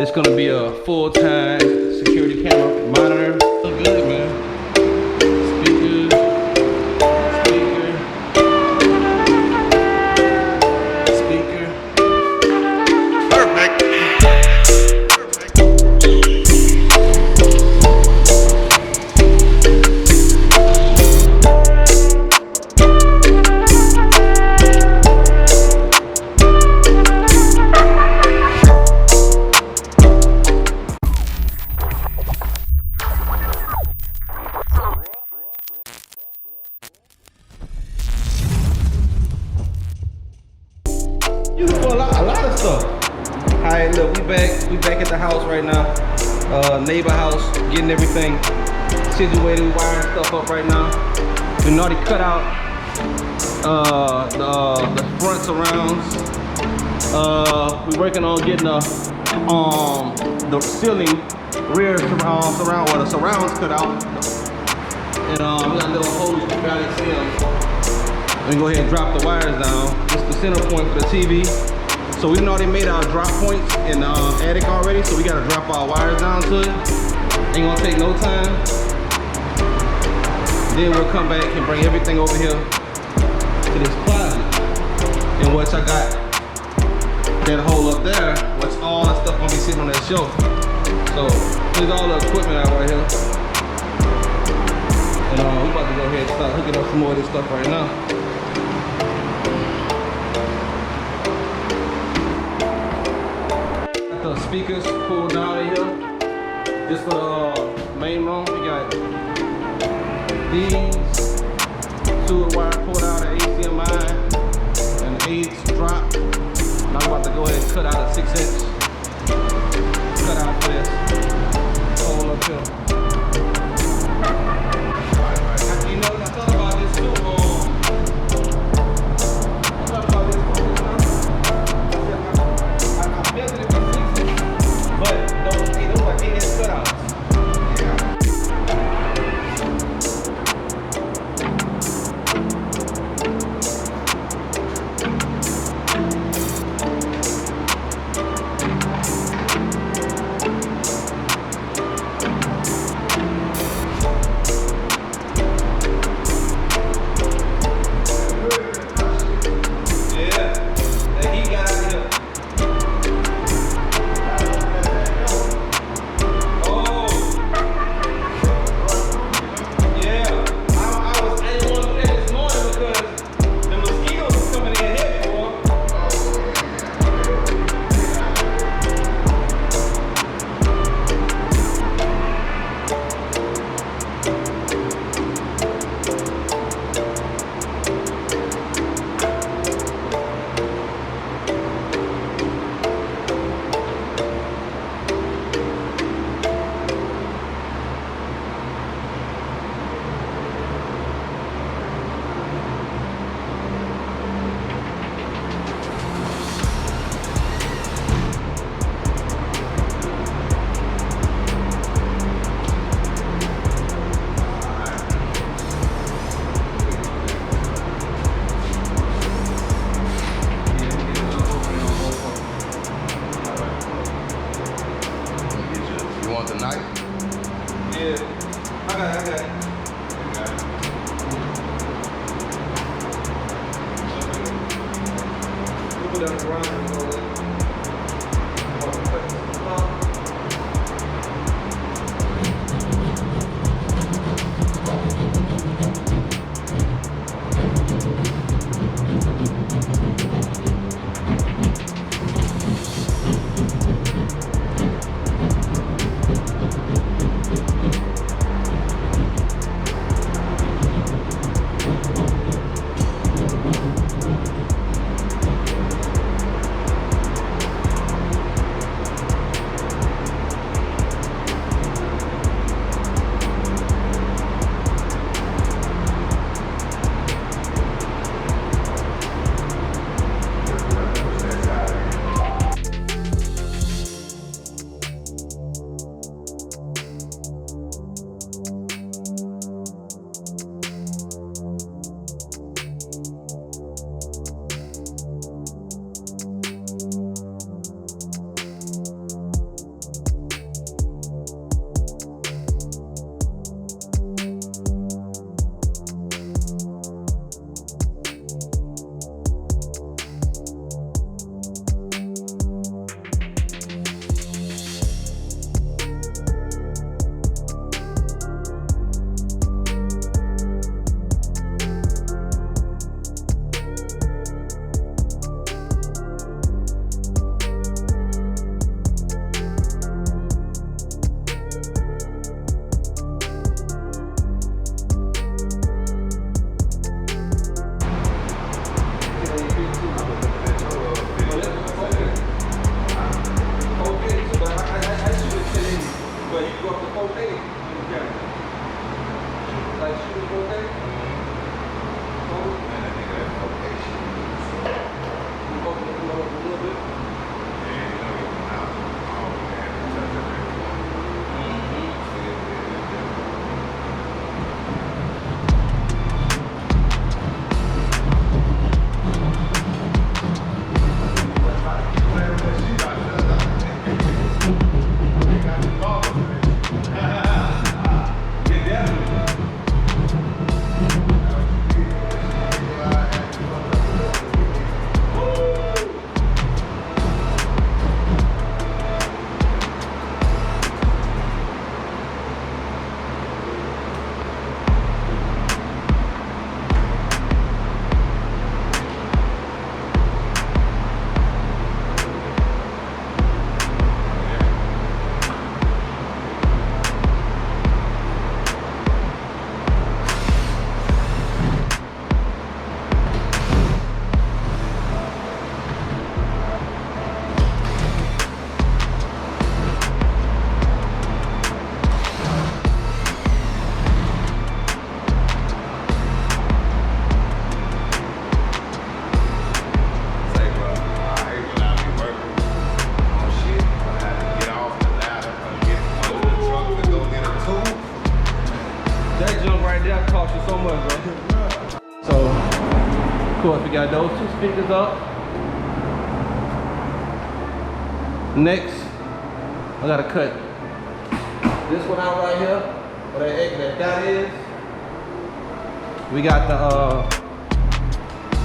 It's gonna be a full-time security camera monitor. Look good, man. Speakers, speaker. Perfect. You can do a lot of stuff. Alright, look, we back at the house right now. Neighbor house, getting everything situated, wiring stuff up right now. We already cut out the front surrounds. We're working on getting the ceiling rear surround, or the surrounds cut out. And we got little holes you can barely see them. Let me go ahead and drop the wires down. This is the center point for the TV. So we already made our drop points in the attic already, so we gotta drop our wires down to it. Ain't gonna take no time. Then we'll come back and bring everything over here to this closet, in which I got that hole up there, which all the stuff gonna be sitting on that shelf. So there's all the equipment out right here. And we about to go ahead and start hooking up some more of this stuff right now. Got the speakers pulled down in here. This for the main room. We got these two wire pulled out at HDMI and 8 drop. Now I'm about to go ahead and cut out a 6-inch cut out for this hole up here. You know, I thought about this too. I built it for 6 inches, but those like 8-inch cutouts. The knife? Yeah, I got it. We'll put down the ground and go in. Of course, we got those 2 speakers up. Next, I gotta cut this one out right here, where that is. We got the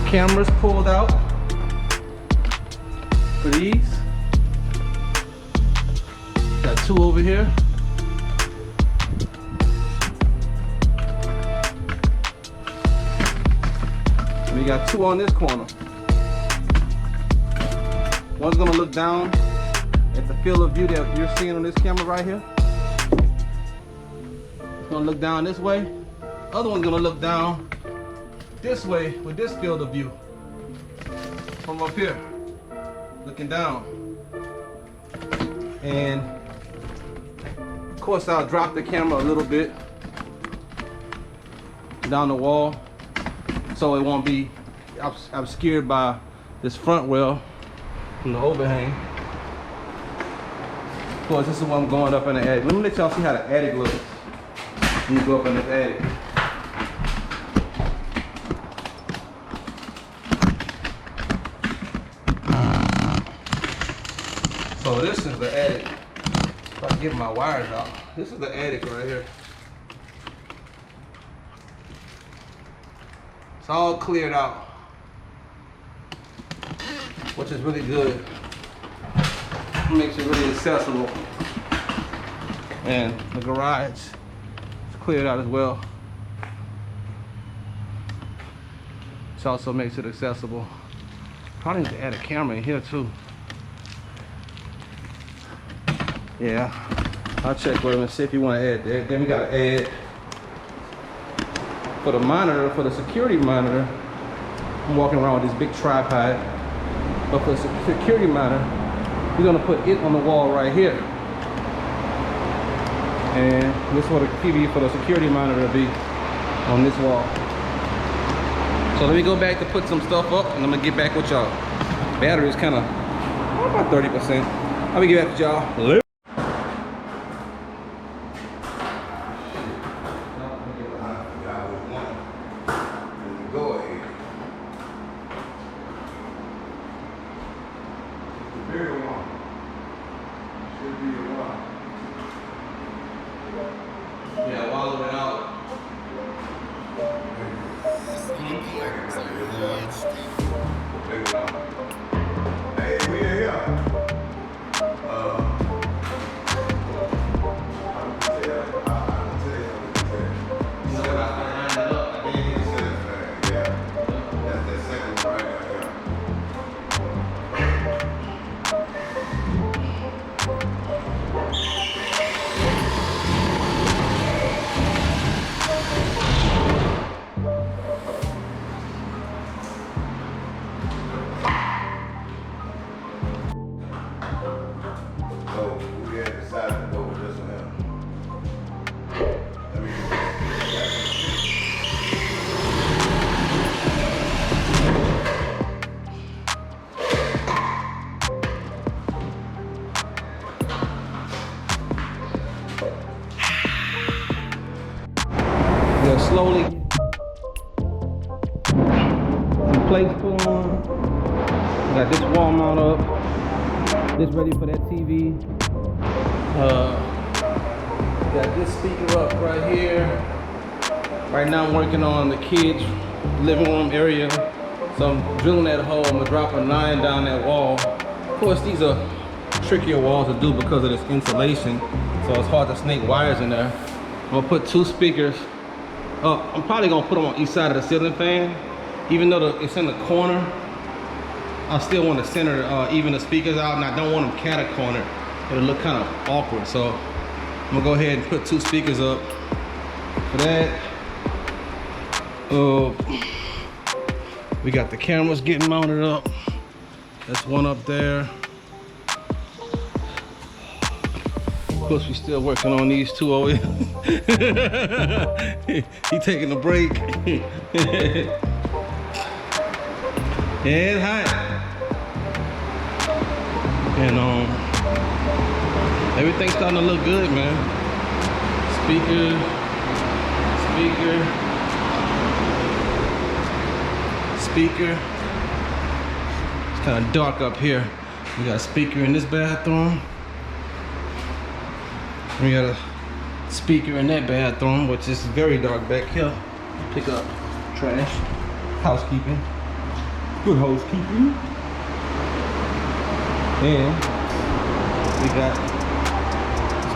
cameras pulled out for these. Got 2 over here. We got 2 on this corner. One's gonna look down at the field of view that you're seeing on this camera right here. It's gonna look down this way. Other one's gonna look down this way with this field of view. From up here, looking down. And of course I'll drop the camera a little bit down the wall so it won't be obscured by this front rail from the overhang. Of course, this is what I'm going up in the attic. Let me let y'all see how the attic looks when you go up in this attic. So this is the attic. If I can get my wires out, this is the attic right here. It's all cleared out, which is really good. It makes it really accessible. And the garage is cleared out as well. This also makes it accessible. Probably need to add a camera in here too. Yeah, I'll check with him and see if you want to add that. Then we gotta add for the monitor, for the security monitor. I'm walking around with this big tripod, but for the security monitor, we're gonna put it on the wall right here. And this is what the TV for the security monitor will be on this wall. So let me go back to put some stuff up, and I'm gonna get back with y'all. Battery is kind of about 30%. I'll be get back with y'all. Yeah, wallow it out. Hey, we in here. We'll slowly some plates put on. We got this wall mount up. This ready for that TV. Got this speaker up right here. Right now I'm working on the kids' living room area. So I'm drilling that hole. I'm gonna drop a 9 down that wall. Of course, these are trickier walls to do because of this insulation. So it's hard to snake wires in there. I'm gonna put 2 speakers up. I'm probably gonna put them on each side of the ceiling fan. Even though it's in the corner, I still want to center even the speakers out, and I don't want them cat-cornered. It'll look kind of awkward. So I'm gonna go ahead and put 2 speakers up for that. We got the cameras getting mounted up. That's one up there. Of course, we're still working on these 2 over here. He taking a break. Yeah, it's hot. And everything's starting to look good, man. speaker. It's kind of dark up here. We got a speaker in this bathroom. We got a speaker in that bathroom, which is very dark back here. Pick up trash, housekeeping, good housekeeping. And we got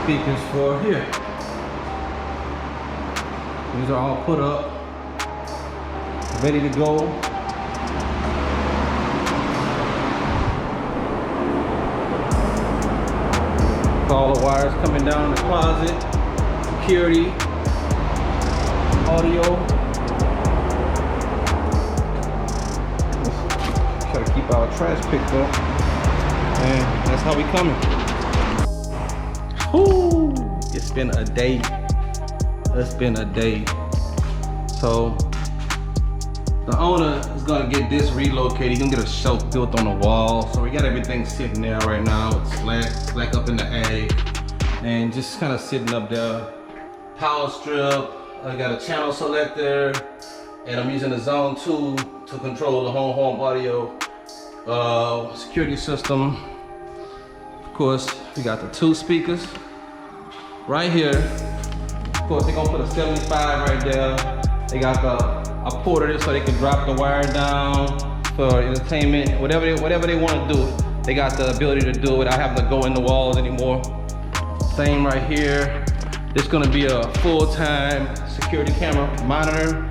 speakers for here. These are all put up, ready to go. All the wires coming down the closet, security, audio. Let's try to keep our trash picked up, and that's how we coming. Woo! It's been a day. It's been a day. So the owner is gonna get this relocated. He's gonna get a shelf built on the wall. So we got everything sitting there right now. It's slack up in the attic, and just kind of sitting up there. Power strip. I got a channel selector, and I'm using the Zone 2 to control the home audio security system. Of course, we got the 2 speakers right here. Of course, they're gonna put a 75 right there. They got a porter so they can drop the wire down for entertainment, whatever they want to do. They got the ability to do it without having to go in the walls anymore. Same right here. This is gonna be a full-time security camera monitor.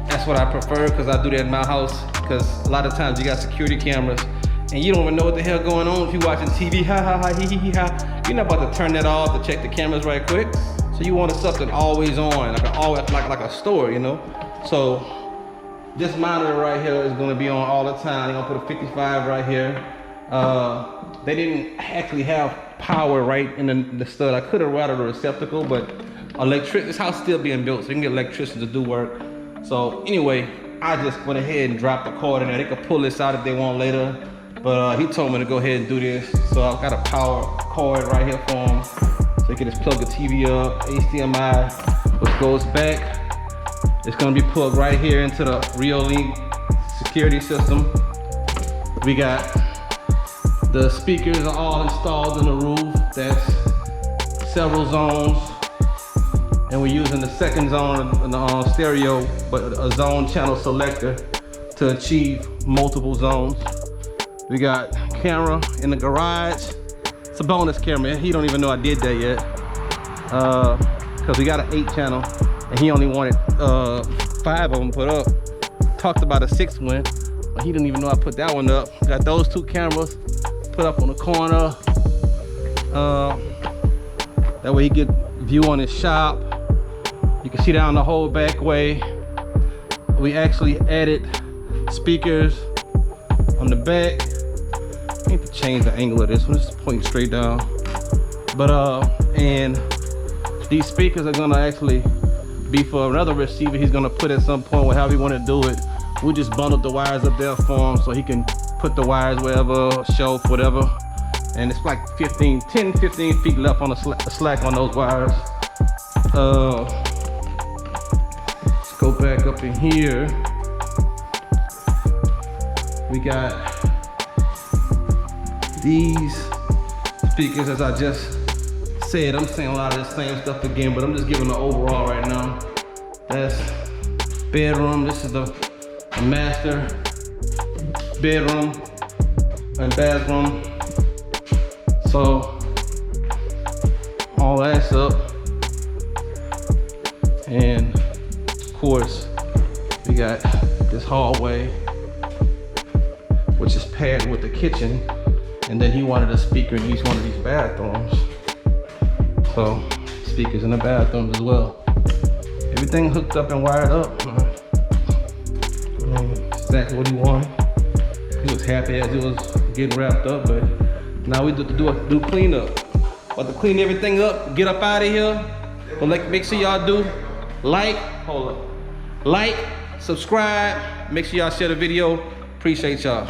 That's what I prefer, because I do that in my house. Because a lot of times you got security cameras and you don't even know what the hell going on if you're watching TV. Ha ha ha, hee hee hee ha. You're not about to turn that off to check the cameras right quick. So you want something always on, like a store, you know. So this monitor right here is going to be on all the time. They're gonna put a 55 right here. They didn't actually have power right in the stud. I could have routed a receptacle, but this house still being built, so you can get electricians to do work. So anyway, I just went ahead and dropped the cord in there. They could pull this out if they want later, but he told me to go ahead and do this. So I've got a power cord right here for him. So you can just plug the TV up, HDMI, which goes back. It's gonna be plugged right here into the Reolink security system. We got the speakers are all installed in the roof. That's several zones. And we're using the second zone in the stereo, but a zone channel selector to achieve multiple zones. We got camera in the garage. It's a bonus camera. He don't even know I did that yet. Cause we got an 8 channel and he only wanted 5 of them put up. Talked about a 6th one, but he didn't even know I put that one up. Got those 2 cameras put up on the corner. That way he get view on his shop. You can see down the whole back way. We actually added speakers on the back. I need to change the angle of this one. It's pointing straight down. But and these speakers are gonna actually be for another receiver he's gonna put at some point, however he wanna do it. We just bundled the wires up there for him so he can put the wires wherever, shelf, whatever. And it's like 10, 15 feet left on the slack on those wires. Let's go back up in here. We got these speakers, as I just said. I'm saying a lot of the same stuff again, but I'm just giving the overall right now. That's bedroom. This is the master bedroom and bathroom. So all that's up, and of course we got this hallway, which is paired with the kitchen, and then he wanted a speaker in each one of these bathrooms. So speakers in the bathrooms as well. Everything hooked up and wired up. Exactly what he wanted. He was happy as it was getting wrapped up, but now we do cleanup. But to clean everything up, get up out of here. But make sure y'all do like, subscribe. Make sure y'all share the video. Appreciate y'all.